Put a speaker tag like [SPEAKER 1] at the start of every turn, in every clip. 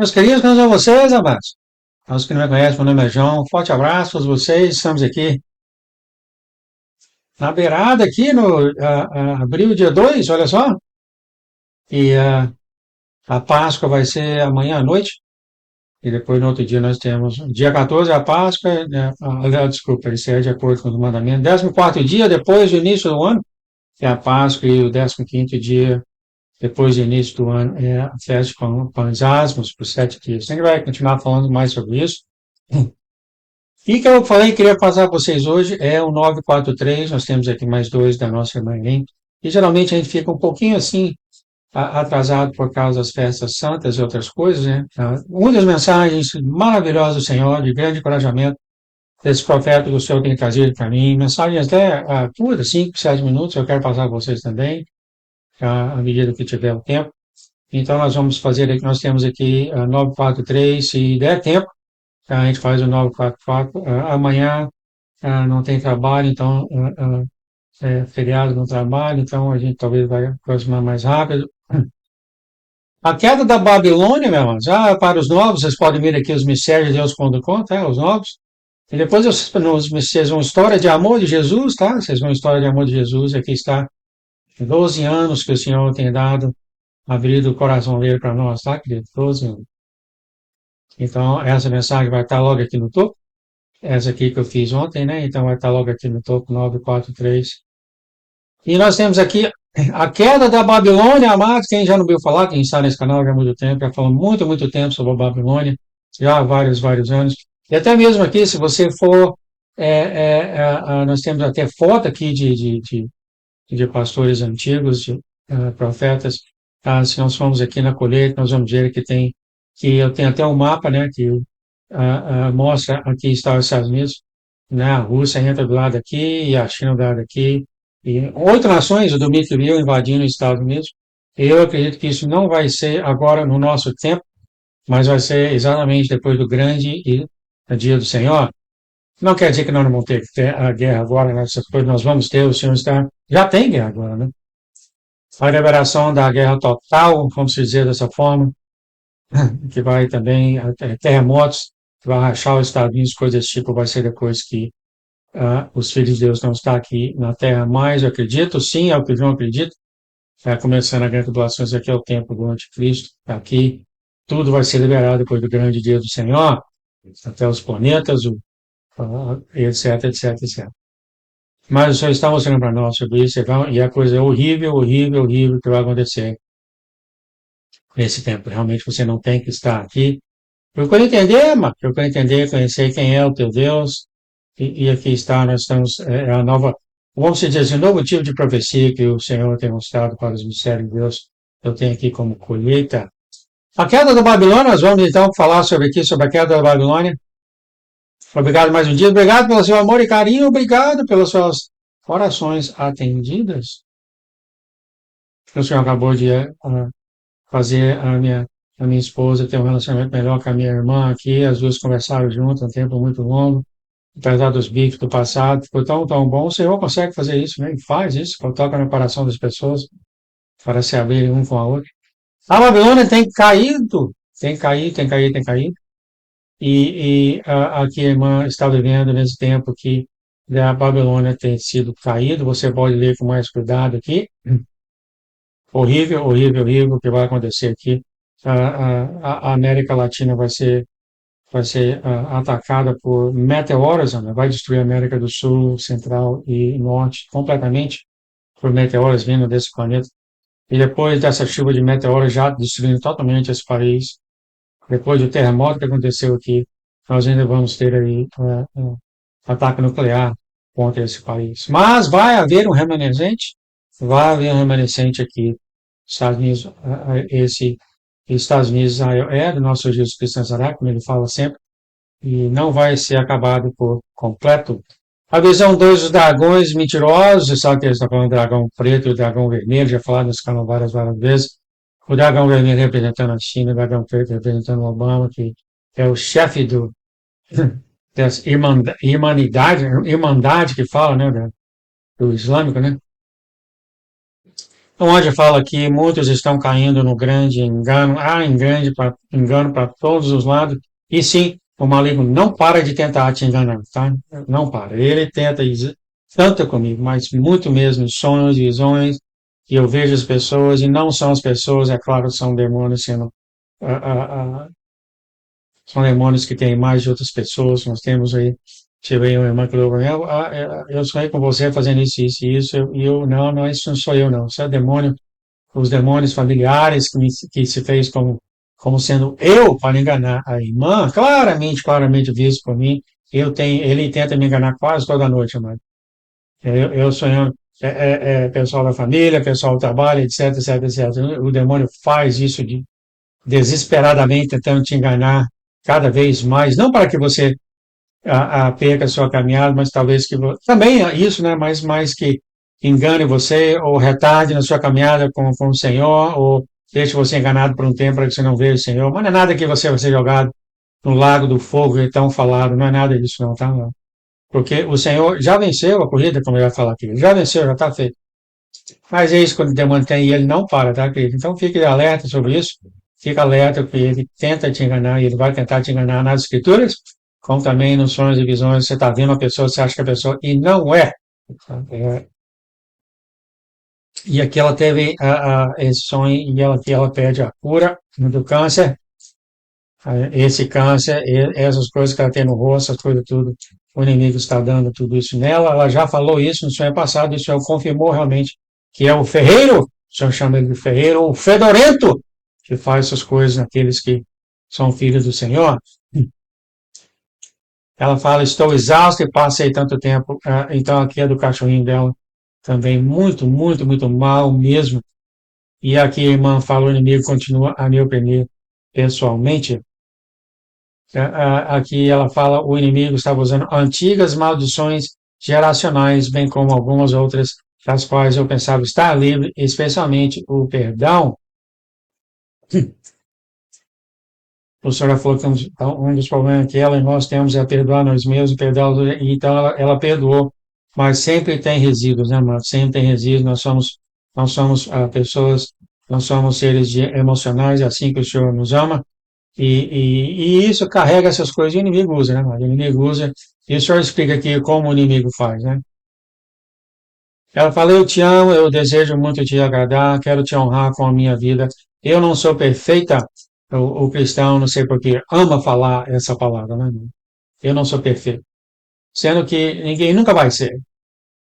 [SPEAKER 1] Meus queridos, como são vocês, amados? Aos que não me conhecem, meu nome é João. Um forte abraço a todos vocês. Estamos aqui na beirada, aqui no abril, dia 2, olha só. E a Páscoa vai ser amanhã à noite. E depois, no outro dia, nós temos dia 14, a Páscoa. Né, desculpa, isso é de acordo com os mandamentos. 14º dia depois do início do ano é a Páscoa. E o 15º dia depois do início do ano é a festa com pães asmos, por 7 dias. A gente vai continuar falando mais sobre isso. E que eu falei que queria passar para vocês hoje é o 943. Nós temos aqui mais dois da nossa irmã Helene. E geralmente a gente fica um pouquinho assim atrasado por causa das festas santas e outras coisas, né? Uma das mensagens maravilhosas do Senhor, de grande encorajamento desse profeta que o Senhor tem trazido para mim, mensagens até curtas, 5, 7 minutos, eu quero passar para vocês também, à medida que tiver o tempo. Então nós vamos fazer aqui, nós temos aqui 943, se der tempo, a gente faz o 944. Amanhã não tem trabalho, então é feriado no trabalho, então a gente talvez vai aproximar mais rápido. A queda da Babilônia, meu irmão, já para os novos, vocês podem ver aqui os mistérios de Deus.com, tá? Os novos. E depois vocês vão história de amor de Jesus, tá? Vocês vão história de amor de Jesus, aqui está 12 anos que o Senhor tem dado, abrido o coração dele para nós, tá, querido? 12 anos. Então, essa mensagem vai estar logo aqui no topo. Essa aqui que eu fiz ontem, né? Então vai estar logo aqui no topo 943. E nós temos aqui a queda da Babilônia, amados. Quem já não ouviu falar, quem está nesse canal já há muito tempo, já falou muito, muito tempo sobre a Babilônia, já há vários, vários anos. E até mesmo aqui, se você for, nós temos até foto aqui de pastores antigos, de profetas. Se nós formos aqui na colheita, nós vamos ver que eu tenho até um mapa, né, que mostra aqui está os Estados Unidos, né, a Rússia entra do lado aqui e a China do lado aqui, e 8 nações do Middle invadindo os Estados Unidos. Eu acredito que isso não vai ser agora no nosso tempo, mas vai ser exatamente depois do grande dia do Senhor. Não quer dizer que nós não vamos ter a guerra agora, né? Essas coisas nós vamos ter, o Senhor está. Já tem guerra agora, né? A liberação da guerra total, vamos dizer dessa forma, que vai também, terremotos, que vai rachar os Estados Unidos, coisas desse tipo, vai ser depois que os filhos de Deus não estão aqui na terra mais, eu acredito, sim, é o que João acredita. Começando a grande tribulação, aqui é o tempo do anticristo, aqui tudo vai ser liberado depois do grande dia do Senhor, até os planetas, etc, etc, etc. Mas o Senhor está mostrando para nós sobre isso, e a coisa é horrível, horrível, horrível que vai acontecer nesse tempo. Realmente você não tem que estar aqui. Procure entender, mas procure entender, conhecer quem é o teu Deus. E aqui está, nós estamos, a nova, vamos dizer assim, um novo tipo de profecia que o Senhor tem mostrado para os mistérios de Deus. Eu tenho aqui como colheita. A queda da Babilônia, nós vamos então falar sobre a queda da Babilônia. Obrigado mais um dia, obrigado pelo seu amor e carinho, obrigado pelas suas orações atendidas. O Senhor acabou de fazer a minha esposa ter um relacionamento melhor com a minha irmã aqui, as duas conversaram juntas um tempo muito longo, apesar dos bicos do passado, ficou tão, tão bom. O Senhor consegue fazer isso, né? E faz isso, toca no coração das pessoas para se abrirem um com a outra. A Babilônia tem caído, tem caído, tem caído, tem caído. E aqui a irmã está vivendo nesse tempo que a Babilônia tem sido caído. Você pode ler com mais cuidado aqui. Horrível, horrível, horrível o que vai acontecer aqui. A América Latina vai ser atacada por meteoros, né? Vai destruir a América do Sul, Central e Norte completamente por meteoros vindo desse planeta. E depois dessa chuva de meteoros já destruindo totalmente esse país, depois do terremoto que aconteceu aqui, nós ainda vamos ter aí ataque nuclear contra esse país. Mas vai haver um remanescente aqui. Estados Unidos, Estados Unidos é do nosso Jesus Cristo Nazaré, como ele fala sempre, e não vai ser acabado por completo. A visão 2 dos dragões mentirosos, você sabe que eles estão falando do dragão preto e o dragão vermelho, já falaram nesse canal várias, várias vezes. O dragão vermelho representando a China, o dragão preto representando o Obama, que é o chefe dessa irmandade que fala, né, do islâmico, né? onde fala que muitos estão caindo no grande engano, há engano para todos os lados, e sim, o maligno não para de tentar te enganar, tá? Não para. Ele tenta tanto comigo, mas muito mesmo, sonhos, visões, e eu vejo as pessoas, e não são as pessoas, é claro, são demônios sendo, ah, ah, ah, são demônios que têm mais de outras pessoas, nós temos aí, tive aí uma irmã que falou para mim, eu sonhei com você fazendo isso, isso e isso, não, não, isso não sou eu não, isso é demônio, os demônios familiares que se fez como sendo eu para enganar a irmã, claramente visto por mim, ele tenta me enganar quase toda noite, mano. Eu sonhando, pessoal da família, pessoal do trabalho, etc, etc, etc. O demônio faz isso desesperadamente, tentando te enganar cada vez mais, não para que você perca a sua caminhada, mas talvez também é isso, né? Mas mais que engane você ou retarde na sua caminhada com o Senhor ou deixe você enganado por um tempo para que você não veja o Senhor. Mas não é nada que você vai ser jogado no lago do fogo e tão falado, não é nada disso não, tá? Não. Porque o Senhor já venceu a corrida, como ele vai falar aqui. Ele já venceu, já está feito. Mas é isso quando ele mantém e ele não para, tá, querido? Então fique alerta sobre isso. Fica alerta que ele tenta te enganar e ele vai tentar te enganar nas escrituras, como também nos sonhos e visões. Você está vendo a pessoa, você acha que é a pessoa, e não é. É, e aqui ela teve esse sonho e ela pede a cura do câncer. Esse câncer, essas coisas que ela tem no rosto, essas coisas tudo, o inimigo está dando tudo isso nela. Ela já falou isso no sonho passado, isso confirmou realmente que é o ferreiro, o senhor chama ele de ferreiro, o fedorento, que faz essas coisas naqueles que são filhos do Senhor. Ela fala, estou exausta e passei tanto tempo. Então aqui é do cachorrinho dela, também muito mal mesmo. E aqui a irmã fala, o inimigo continua a me oprimir pessoalmente. Aqui ela fala, o inimigo estava usando antigas maldições geracionais, bem como algumas outras, das quais eu pensava estar livre, especialmente o perdão. O senhor já falou que um dos problemas que ela e nós temos é perdoar nós mesmos, perdoar, então ela perdoou, mas sempre tem resíduos, né, mano? Sempre tem resíduos, nós somos pessoas, nós somos seres emocionais, é assim que o senhor nos ama, e isso carrega essas coisas e o inimigo usa, né, mano? O inimigo usa, e o senhor explica aqui como o inimigo faz, né? Ela fala, eu te amo, eu desejo muito te agradar, quero te honrar com a minha vida. Eu não sou perfeita, o cristão, não sei porquê, ama falar essa palavra, né? Eu não sou perfeito. Sendo que ninguém nunca vai ser.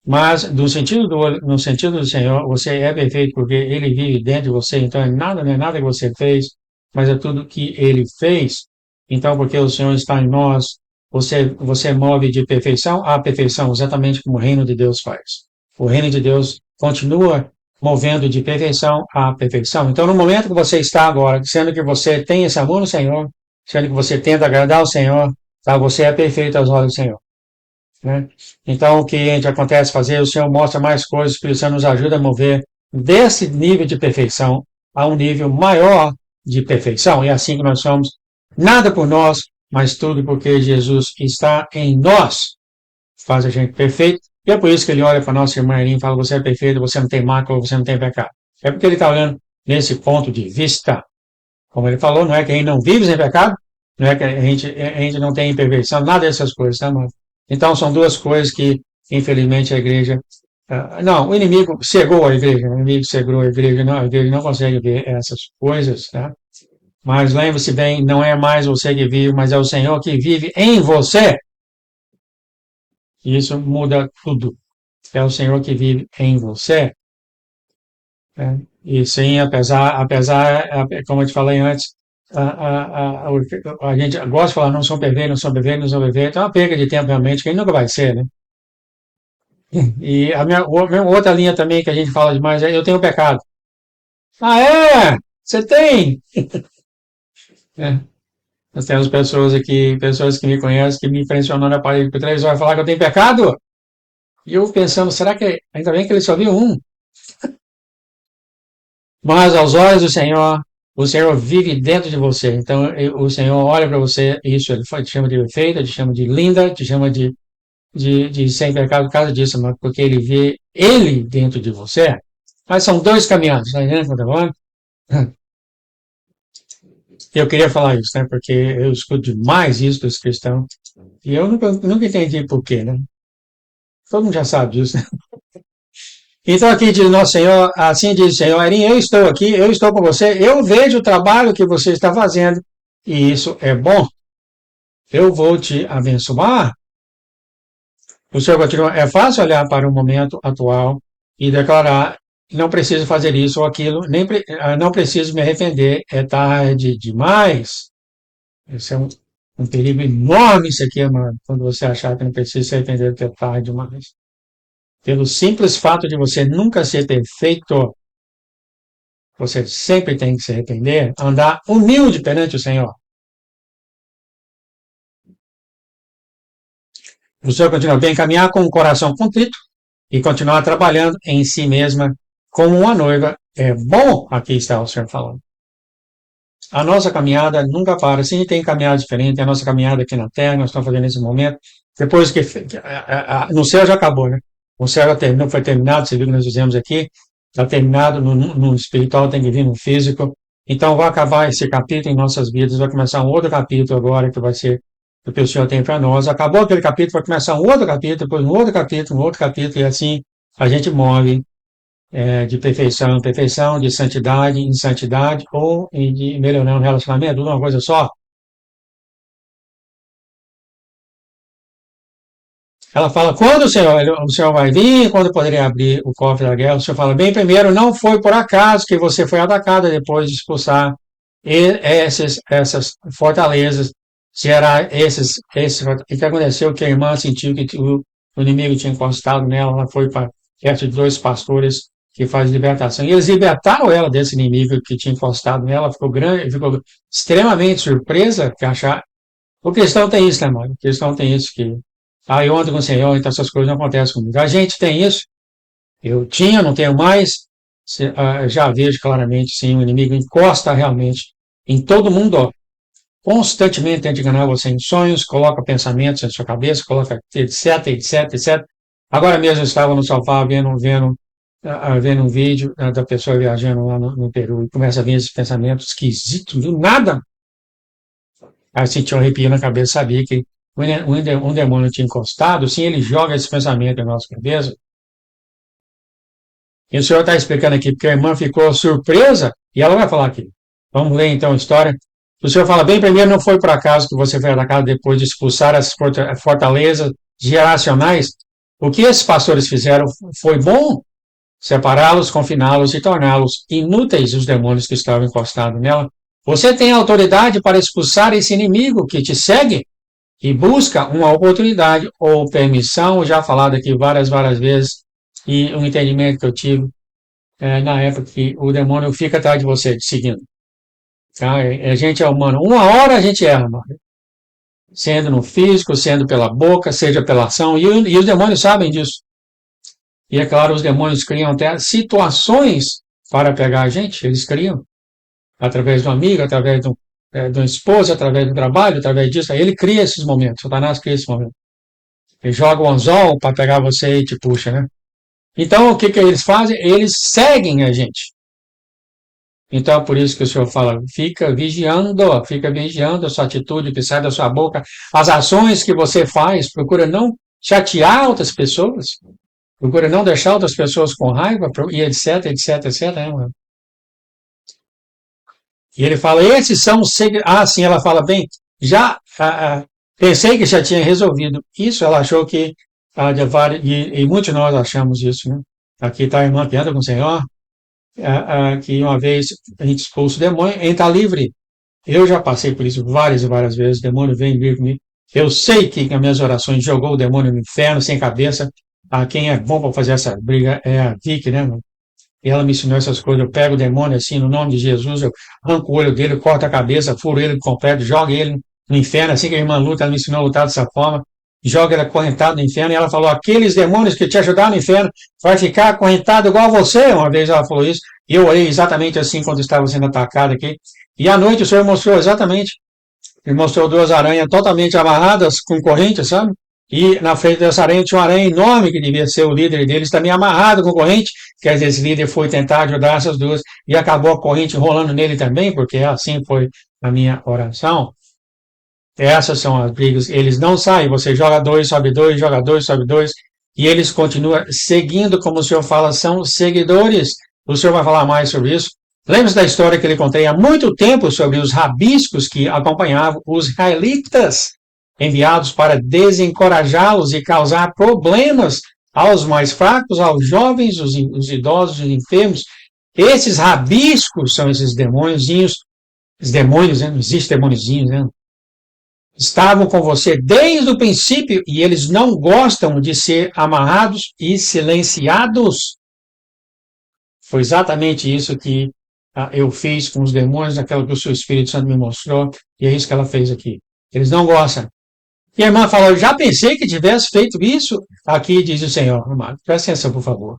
[SPEAKER 1] Mas, no sentido do Senhor, você é perfeito porque Ele vive dentro de você, então não é nada que você fez, mas é tudo que Ele fez. Então, porque o Senhor está em nós, você move de perfeição a perfeição, exatamente como o reino de Deus faz. O reino de Deus continua movendo de perfeição a perfeição. Então, no momento que você está agora, sendo que você tem esse amor no Senhor, sendo que você tenta agradar ao Senhor, tá? Você é perfeito aos olhos do Senhor. Né? Então, o que a gente acontece fazer, o Senhor mostra mais coisas, o Senhor nos ajuda a mover desse nível de perfeição a um nível maior de perfeição. E é assim que nós somos, nada por nós, mas tudo porque Jesus está em nós, faz a gente perfeito. E é por isso que ele olha para a nossa irmã Irene e fala, você é perfeito, você não tem mácula, você não tem pecado. É porque ele está olhando nesse ponto de vista. Como ele falou, não é que a gente não vive sem pecado, não é que a gente não tem imperfeição, nada dessas coisas, tá, mano? Então, são duas coisas que, infelizmente, a igreja. Não, o inimigo cegou a igreja, o inimigo cegou a igreja não consegue ver essas coisas, tá? Mas lembre-se bem, não é mais você que vive, mas é o Senhor que vive em você. E isso muda tudo. É o Senhor que vive em você. Né? E sim, como eu te falei antes, a gente gosta de falar não são perfeitos, não são perfeitos, não são perfeitos, é uma perda de tempo realmente, que ele nunca vai ser, né? E a minha outra linha também que a gente fala demais é eu tenho pecado. Ah, é? Você tem? É. Nós temos pessoas aqui, pessoas que me conhecem, que me impressionam na parede por 3 horas falar que eu tenho pecado. E eu pensando, será que ainda bem que ele só viu um? Mas aos olhos do Senhor, o Senhor vive dentro de você. Então o Senhor olha para você, isso ele te chama de perfeita, te chama de linda, te chama de sem pecado por causa disso, mas porque ele vê ele dentro de você. Mas são dois caminhados, tá entendendo o que eu tô falando? Eu queria falar isso, né? Porque eu escuto demais isso dos cristãos. E eu nunca entendi por quê, né? Todo mundo já sabe disso, né? Então aqui diz nosso Senhor, assim diz o Senhor, Erim, eu estou aqui, eu estou com você, eu vejo o trabalho que você está fazendo, e isso é bom. Eu vou te abençoar. O Senhor continua, é fácil olhar para o momento atual e declarar, não preciso fazer isso ou aquilo, não preciso me arrepender, é tarde demais. Esse é um perigo enorme isso aqui, mano, quando você achar que não precisa se arrepender, que é tarde demais. Pelo simples fato de você nunca ser perfeito, você sempre tem que se arrepender, andar humilde perante o Senhor. O Senhor continua bem, caminhar com o coração contrito e continuar trabalhando em si mesma como uma noiva. É bom, aqui está o Senhor falando. A nossa caminhada nunca para. Sim, tem caminhada diferente. A nossa caminhada aqui na Terra, nós estamos fazendo nesse momento. Depois que no céu já acabou, né? O céu já terminou, foi terminado. Você viu que nós fizemos aqui. Está terminado no espiritual, tem que vir no físico. Então, vai acabar esse capítulo em nossas vidas. Vai começar um outro capítulo agora, que vai ser o que o Senhor tem para nós. Acabou aquele capítulo, vai começar um outro capítulo, depois um outro capítulo, e assim a gente move de perfeição em perfeição, de santidade em santidade, ou de melhorando o relacionamento, tudo uma coisa só. Ela fala, quando o senhor vai vir, quando poderia abrir o cofre da guerra, o senhor fala, bem, primeiro, não foi por acaso que você foi atacada depois de expulsar essas fortalezas, gerar o que aconteceu, que a irmã sentiu que o inimigo tinha encostado nela, ela foi para perto de dois pastores que fazem libertação, e eles libertaram ela desse inimigo que tinha encostado nela, ela ficou grande, ficou extremamente surpresa, que achar, o cristão tem isso, né, mano? O cristão tem isso que eu ando com o Senhor, então essas coisas não acontecem comigo. A gente tem isso, eu tinha, não tenho mais, já vejo claramente, sim, o inimigo encosta realmente em todo mundo, ó, constantemente tenta enganar você em sonhos, coloca pensamentos na sua cabeça, coloca etc, etc, etc. Agora mesmo eu estava no sofá vendo um vídeo da pessoa viajando lá no Peru e começa a vir esses pensamentos esquisitos, do nada. Aí senti um arrepio na cabeça, sabia que um demônio tinha encostado, sim, ele joga esse pensamento na nossa cabeça. E o senhor está explicando aqui, porque a irmã ficou surpresa, e ela vai falar aqui. Vamos ler então a história. O senhor fala, bem, primeiro não foi por acaso que você foi atacado depois de expulsar as fortalezas geracionais. O que esses pastores fizeram foi bom, separá-los, confiná-los e torná-los inúteis os demônios que estavam encostados nela. Você tem autoridade para expulsar esse inimigo que te segue e busca uma oportunidade ou permissão, já falado aqui várias vezes, e um entendimento que eu tive na época que o demônio fica atrás de você, te seguindo. Tá? A gente é humano. Uma hora a gente erra, mano. Sendo no físico, sendo pela boca, seja pela ação, e os demônios sabem disso. E é claro, os demônios criam até situações para pegar a gente, eles criam, através do amigo, através do esposo, através do trabalho, através disso, aí ele cria esses momentos, Satanás cria esses momentos. Ele joga o anzol para pegar você e te puxa, né? Então, o que eles fazem? Eles seguem a gente. Então, por isso que o Senhor fala, fica vigiando a sua atitude que sai da sua boca, as ações que você faz, procura não chatear outras pessoas, procura não deixar outras pessoas com raiva, e etc, etc, etc. Né? E ele fala, esses são os segredos. Ah, sim, ela fala, bem, já pensei que já tinha resolvido. Isso ela achou que, e muitos de nós achamos isso, né? Aqui está a irmã que anda com o Senhor, que uma vez a gente expulsa o demônio, entra livre. Eu já passei por isso várias e várias vezes, o demônio vem vir comigo. Eu sei que as minhas orações jogou o demônio no inferno, sem cabeça. Quem é bom para fazer essa briga é a Vicky, né, mano? E ela me ensinou essas coisas. Eu pego o demônio assim, no nome de Jesus, eu arranco o olho dele, corto a cabeça, furo ele completo, jogo ele no inferno. Assim que a irmã luta, ela me ensinou a lutar dessa forma. Joga ele acorrentado no inferno. E ela falou: aqueles demônios que te ajudaram no inferno vai ficar acorrentado igual a você. Uma vez ela falou isso. E eu orei exatamente assim quando estava sendo atacado aqui. E à noite o Senhor mostrou exatamente. Ele mostrou duas aranhas totalmente amarradas com corrente, sabe? E na frente dessa aranha tinha uma aranha enorme, que devia ser o líder deles, também amarrado com corrente. Quer dizer, esse líder foi tentar ajudar essas duas e acabou a corrente rolando nele também, porque assim foi a minha oração. Essas são as brigas. Eles não saem. Você joga dois, sobe dois, joga dois, sobe dois. E eles continuam seguindo, como o senhor fala, são seguidores. O senhor vai falar mais sobre isso. Lembra-se da história que ele contei há muito tempo sobre os rabiscos que acompanhavam os israelitas, enviados para desencorajá-los e causar problemas aos mais fracos, aos jovens, os idosos, os enfermos. Esses rabiscos são esses demôniozinhos, os demônios, né? Não existe demôniozinhos, né? Estavam com você desde o princípio e eles não gostam de ser amarrados e silenciados. Foi exatamente isso que eu fiz com os demônios, naquela que o seu Espírito Santo me mostrou, e é isso que ela fez aqui. Eles não gostam. E a irmã falou, já pensei que tivesse feito isso. Aqui diz o Senhor, amado, presta atenção, por favor.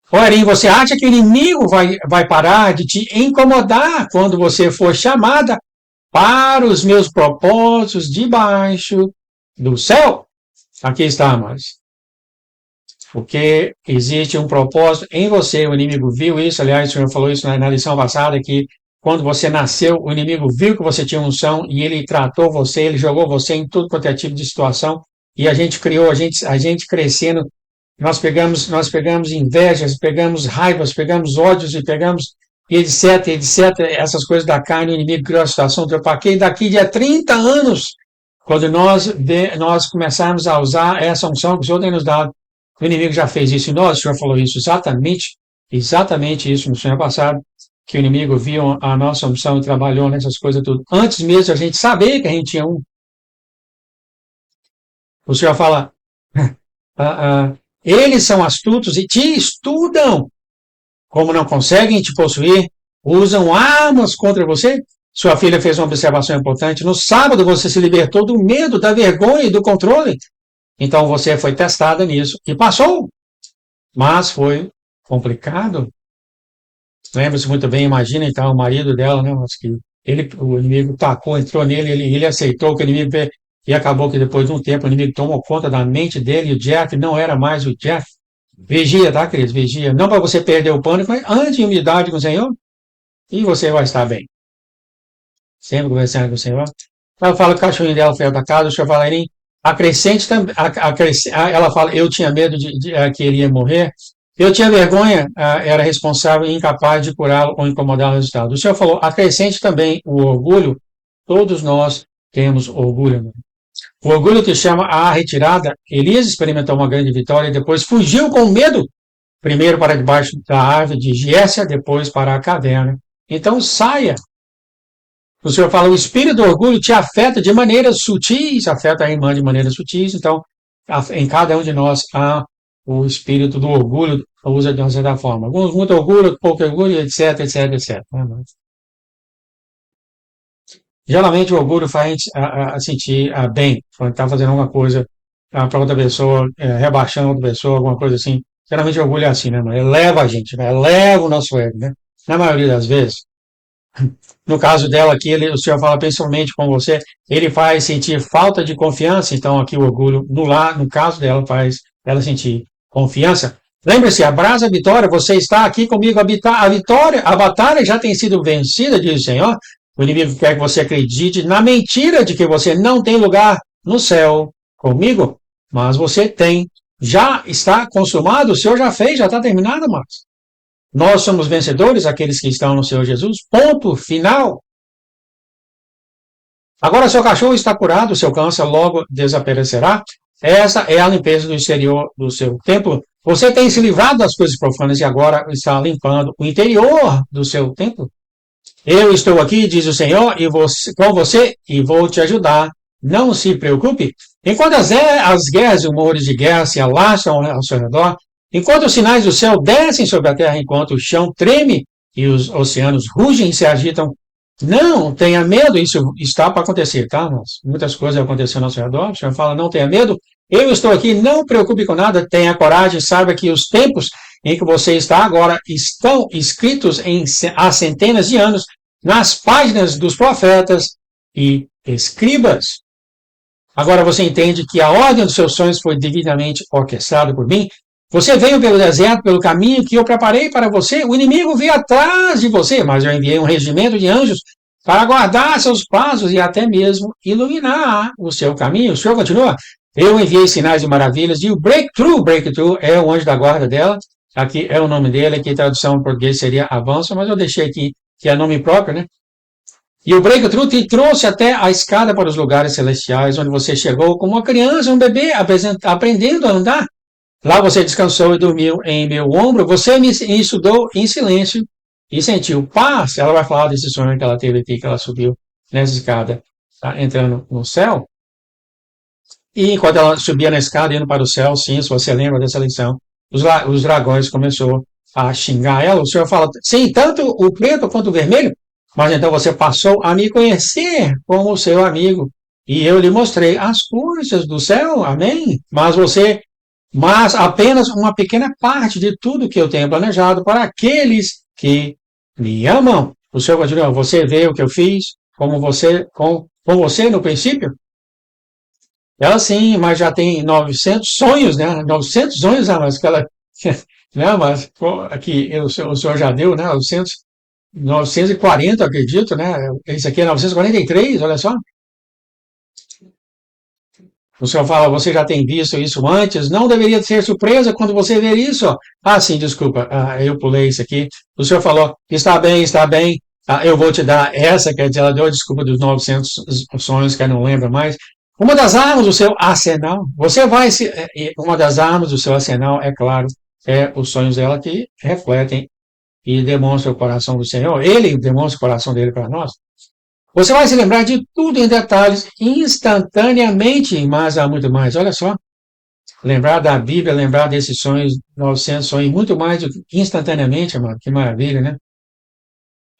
[SPEAKER 1] Porém, você acha que o inimigo vai parar de te incomodar quando você for chamada para os meus propósitos debaixo do céu? Aqui está, amados. Porque existe um propósito em você, o inimigo viu isso, aliás, o Senhor falou isso na lição passada, que quando você nasceu, o inimigo viu que você tinha unção e ele tratou você, ele jogou você em tudo quanto é tipo de situação, e a gente criou, a gente crescendo, nós pegamos invejas, pegamos raivas, pegamos ódios e pegamos etc, etc, essas coisas da carne, o inimigo criou a situação, e daqui a 30 anos, quando nós começarmos a usar essa unção que o Senhor tem nos dado, o inimigo já fez isso em nós, o Senhor falou isso exatamente isso no Senhor passado, que o inimigo viu a nossa unção e trabalhou nessas coisas tudo. Antes mesmo de a gente saber que a gente tinha um. O Senhor fala, eles são astutos e te estudam. Como não conseguem te possuir, usam armas contra você. Sua filha fez uma observação importante. No sábado você se libertou do medo, da vergonha e do controle. Então você foi testada nisso e passou. Mas foi complicado. Lembra-se muito bem, imagina então o marido dela, né? Mas que o inimigo tacou, entrou nele, ele aceitou que o inimigo e acabou que depois de um tempo o inimigo tomou conta da mente dele e o Jeff não era mais o Jeff. Vigia, tá, queridos? Vigia. Não para você perder o pânico, mas ande em unidade com o Senhor e você vai estar bem. Sempre conversando com o Senhor. Ela fala que o cachorrinho dela foi atacado, o Senhor fala, acrescente também, ela fala, eu tinha medo de que ele ia morrer, eu tinha vergonha, era responsável e incapaz de curá-lo ou incomodá-lo no resultado. O Senhor falou, acrescente também o orgulho, todos nós temos orgulho. Né? O orgulho te chama à retirada. Elias experimentou uma grande vitória e depois fugiu com medo, primeiro para debaixo da árvore de Giésia, depois para a caverna. Então saia. O Senhor fala, o espírito do orgulho te afeta de maneiras sutis, afeta a irmã de maneiras sutis, então em cada um de nós há o espírito do orgulho, usa de uma certa forma. Alguns muito orgulho, pouco orgulho, etc, etc, etc. Geralmente o orgulho faz a sentir bem, quando está fazendo alguma coisa para outra pessoa, rebaixando outra pessoa, alguma coisa assim. Geralmente o orgulho é assim, né? Eleva a gente, né? Eleva o nosso ego, né? Na maioria das vezes. No caso dela aqui, o Senhor fala principalmente com você, ele faz sentir falta de confiança, então aqui o orgulho, no caso dela, faz ela sentir confiança. Lembre-se, abraça a vitória, você está aqui comigo, a vitória, a batalha já tem sido vencida, diz o Senhor. O inimigo quer que você acredite na mentira de que você não tem lugar no céu comigo, mas você tem, já está consumado, o Senhor já fez, já está terminado, mas nós somos vencedores, aqueles que estão no Senhor Jesus. Ponto final. Agora seu cachorro está curado, seu câncer logo desaparecerá. Essa é a limpeza do exterior do seu templo. Você tem se livrado das coisas profanas e agora está limpando o interior do seu templo. Eu estou aqui, diz o Senhor, com você e vou te ajudar. Não se preocupe. Enquanto as guerras e rumores de guerra se alastram ao seu redor, enquanto os sinais do céu descem sobre a terra, enquanto o chão treme e os oceanos rugem e se agitam, não tenha medo, isso está para acontecer, tá? Muitas coisas acontecendo ao seu redor, o Senhor fala, não tenha medo, eu estou aqui, não preocupe com nada, tenha coragem, saiba que os tempos em que você está agora estão escritos há centenas de anos nas páginas dos profetas e escribas. Agora você entende que a ordem dos seus sonhos foi devidamente orquestrada por mim. Você veio pelo deserto, pelo caminho que eu preparei para você. O inimigo veio atrás de você, mas eu enviei um regimento de anjos para guardar seus passos e até mesmo iluminar o seu caminho. O Senhor continua. Eu enviei sinais e maravilhas. E o breakthrough é o anjo da guarda dela. Aqui é o nome dele. Aqui a tradução em português seria avanço, mas eu deixei aqui que é nome próprio, né? E o breakthrough te trouxe até a escada para os lugares celestiais, onde você chegou como uma criança, um bebê, aprendendo a andar. Lá você descansou e dormiu em meu ombro. Você me estudou em silêncio e sentiu paz. Ela vai falar desse sonho que ela teve aqui, que ela subiu nessa escada, tá? Entrando no céu. E enquanto ela subia na escada, indo para o céu, sim, se você lembra dessa lição, os dragões começaram a xingar ela. O Senhor fala, sim, tanto o preto quanto o vermelho, mas então você passou a me conhecer como seu amigo. E eu lhe mostrei as coisas do céu, amém? Mas apenas uma pequena parte de tudo que eu tenho planejado para aqueles que me amam. O Senhor continua, você vê o que eu fiz com você no princípio? Ela sim, mas já tem 900 sonhos, né? 900 sonhos, mas que ela, né? Mas aqui o senhor já deu, né? 940, acredito, né? Esse aqui é 943, olha só. O senhor fala, você já tem visto isso antes? Não deveria ser surpresa quando você ver isso? Ah, sim, desculpa, eu pulei isso aqui. O senhor falou, está bem, eu vou te dar essa, quer dizer, ela deu a desculpa dos 900 sonhos, que eu não lembro mais. Uma das armas do seu arsenal, uma das armas do seu arsenal, é claro, é os sonhos dela que refletem e demonstram o coração do Senhor. Ele demonstra o coração dele para nós. Você vai se lembrar de tudo em detalhes, instantaneamente, mas há muito mais. Olha só, lembrar da Bíblia, lembrar desses sonhos, 900 sonhos, muito mais do que instantaneamente, amado. Que maravilha, né?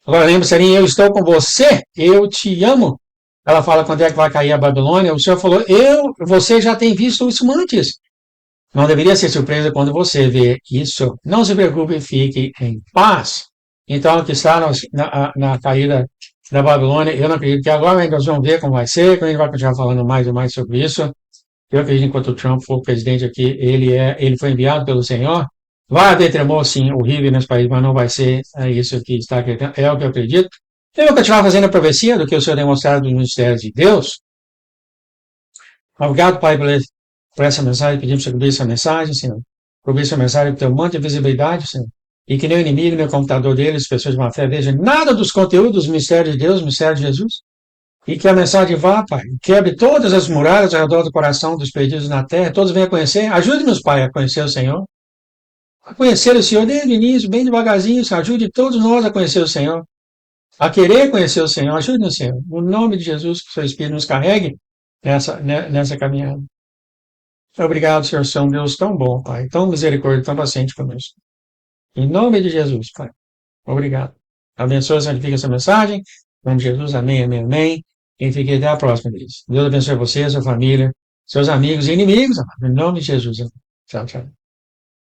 [SPEAKER 1] Agora lembra-se, eu estou com você, eu te amo. Ela fala quando é que vai cair a Babilônia. O Senhor falou, você já tem visto isso antes. Não deveria ser surpresa quando você vê isso. Não se preocupe, fique em paz. Então, o que está na caída da Babilônia, eu não acredito que agora nós vamos ver como vai ser, quando a gente vai continuar falando mais e mais sobre isso. Eu acredito que enquanto o Trump for presidente aqui, ele foi enviado pelo Senhor. Vai haver tremor, sim, horrível nesse país, mas não vai ser isso que está acreditando. É o que eu acredito. Eu vou continuar fazendo a profecia do que o Senhor tem mostrado nos mistérios de Deus. Obrigado, Pai, por essa mensagem. Pedimos que você cobrir essa mensagem, Senhor. Cobrir essa mensagem com teu manto de visibilidade, Senhor. E que nem o inimigo, nem o computador deles, pessoas de má fé, vejam nada dos conteúdos dos mistérios de Deus, mistérios de Jesus. E que a mensagem vá, Pai, quebre todas as muralhas ao redor do coração dos perdidos na terra, todos venham conhecer. Ajude-nos, Pai, a conhecer o Senhor. A conhecer o Senhor desde o início, bem devagarzinho, ajude todos nós a conhecer o Senhor. A querer conhecer o Senhor, ajude-nos, Senhor. No nome de Jesus, que o seu Espírito nos carregue nessa caminhada. Obrigado, Senhor, você é um Deus tão bom, Pai, tão misericordioso, tão paciente conosco. Em nome de Jesus, Pai. Obrigado. Abençoe e santifique essa mensagem. Em nome de Jesus, amém, amém, amém. E fique até a próxima, Deus. Deus abençoe você, sua família, seus amigos e inimigos, amado. Em nome de Jesus. Amém. Tchau, tchau.